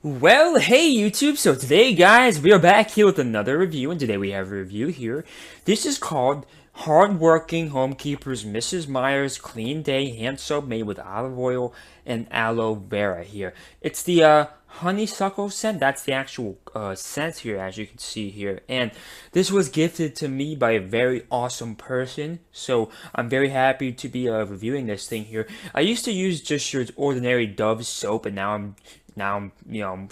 Well, hey YouTube, so today guys, we are back here with another review, and today we have a review here. This is called Hardworking Homekeepers Mrs. Meyers Clean Day Hand Soap made with olive oil and aloe vera here. It's the honeysuckle scent, that's the actual scent here as you can see here. And this was gifted to me by a very awesome person, so I'm very happy to be reviewing this thing here. I used to use just your ordinary Dove soap, and now I'm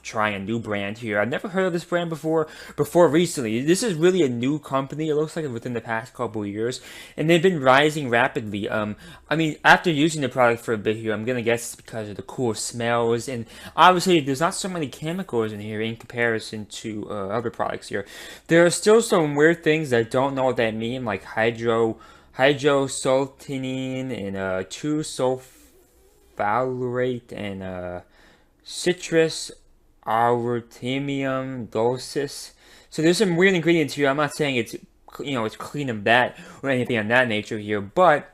trying a new brand here. I've never heard of this brand before recently. This is really a new company. It looks like within the past couple of years, and they've been rising rapidly. I mean, after using the product for a bit here, I'm gonna guess it's because of the cool smells, and obviously there's not so many chemicals in here in comparison to other products here. There are still some weird things that I don't know what that mean, like hydrosultinine and 2-sulfurate and citrus artemisium dulcis. So there's some weird ingredients here. I'm not saying it's clean and bad or anything of that nature here, but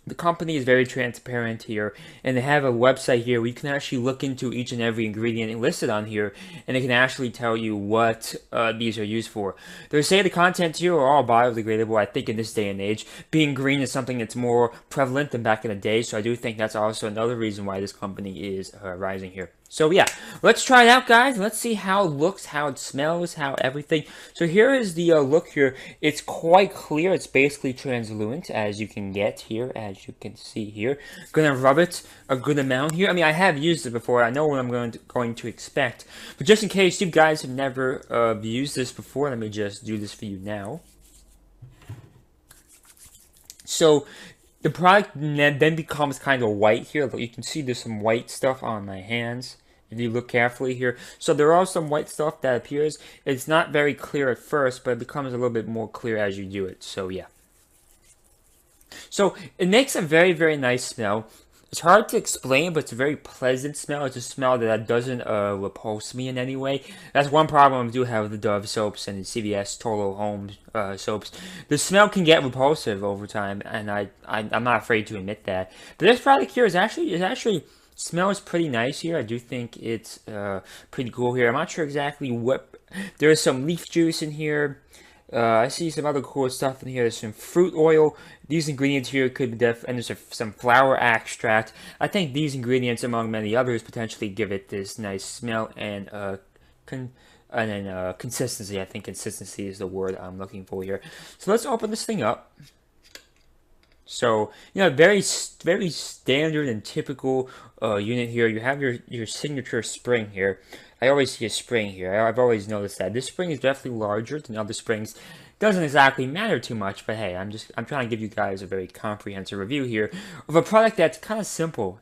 the company is very transparent here, and they have a website here where you can actually look into each and every ingredient listed on here, and they can actually tell you what these are used for. They say the contents here are all biodegradable. I think in this day and age, being green is something that's more prevalent than back in the day, so I do think that's also another reason why this company is rising here. So yeah, let's try it out, guys. Let's see how it looks, how it smells, how everything. So here is the look here. It's quite clear. It's basically translucent, as you can get here, as you can see here. Gonna rub it a good amount here. I mean, I have used it before. I know what I'm going to expect. But just in case you guys have never used this before, let me just do this for you now. So the product then becomes kind of white here. You can see there's some white stuff on my hands if you look carefully here. So there are some white stuff that appears. It's not very clear at first, but it becomes a little bit more clear as you do it. So yeah. So it makes a very, very nice smell. It's hard to explain, but it's a very pleasant smell. It's a smell that doesn't repulse me in any way. That's one problem I do have with the Dove soaps and the CVS Total Home soaps. The smell can get repulsive over time, and I'm not afraid to admit that. But this product here is actually smells pretty nice here. I do think it's pretty cool here. I'm not sure exactly what. There's some leaf juice in here. I see some other cool stuff in here. There's some fruit oil. These ingredients here could be and there's some flower extract. I think these ingredients, among many others, potentially give it this nice smell and consistency. I think consistency is the word I'm looking for here. So let's open this thing up. So, very standard and typical unit here. You have your signature spring here. I always see a spring here. I've always noticed that. This spring is definitely larger than other springs. Doesn't exactly matter too much, but hey, I'm trying to give you guys a very comprehensive review here of a product that's kind of simple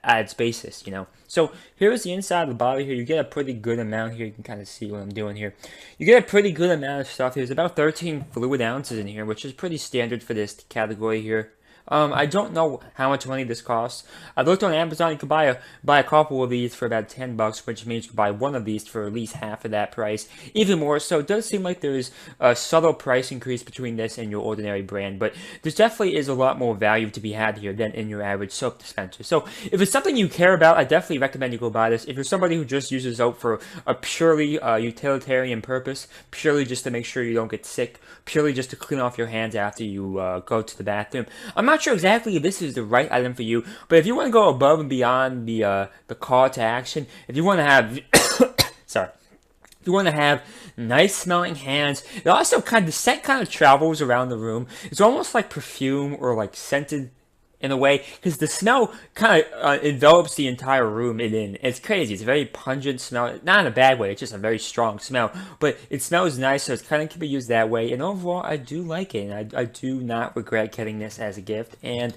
at its basis, So here's the inside of the bottle here. You get a pretty good amount here. You can kind of see what I'm doing here. You get a pretty good amount of stuff. There's about 13 fluid ounces in here, which is pretty standard for this category here. I don't know how much money this costs. I looked on Amazon. You could buy a couple of these for about $10, which means you could buy one of these for at least half of that price, even more. So it does seem like there's a subtle price increase between this and your ordinary brand, but there definitely is a lot more value to be had here than in your average soap dispenser. So if it's something you care about, I definitely recommend you go buy this. If you're somebody who just uses soap for a purely utilitarian purpose, purely just to make sure you don't get sick, purely just to clean off your hands after you go to the bathroom, I'm not sure exactly if this is the right item for you, but if you want to go above and beyond the call to action, if you want to have sorry, if you want to have nice smelling hands, it also the scent kind of travels around the room. It's almost like perfume or like scented in a way, because the smell kind of envelops the entire room it's crazy. It's a very pungent smell, not in a bad way, it's just a very strong smell, but it smells nice, so it kind of can be used that way, and overall, I do like it, and I do not regret getting this as a gift, and,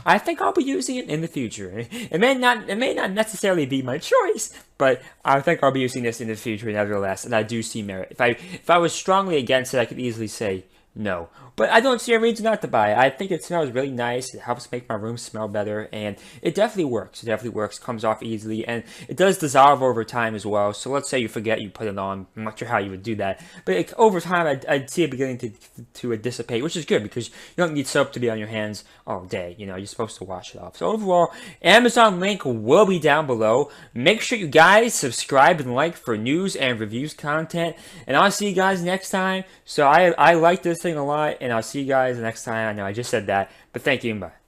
I think I'll be using it in the future. It may not necessarily be my choice, but I think I'll be using this in the future nevertheless, and I do see merit. If I was strongly against it, I could easily say, No. But I don't see a reason not to buy it. I think it smells really nice. It helps make my room smell better, and it definitely works. It definitely works. Comes off easily, and it does dissolve over time as well. So let's say you forget you put it on. I'm not sure how you would do that, but over time, I'd see it beginning to dissipate, which is good because you don't need soap to be on your hands all day. You know, you're supposed to wash it off. So overall, Amazon link will be down below. Make sure you guys subscribe and like for news and reviews content, and I'll see you guys next time. So I like this thing a lot, and I'll see you guys next time. I know I just said that, but thank you and bye.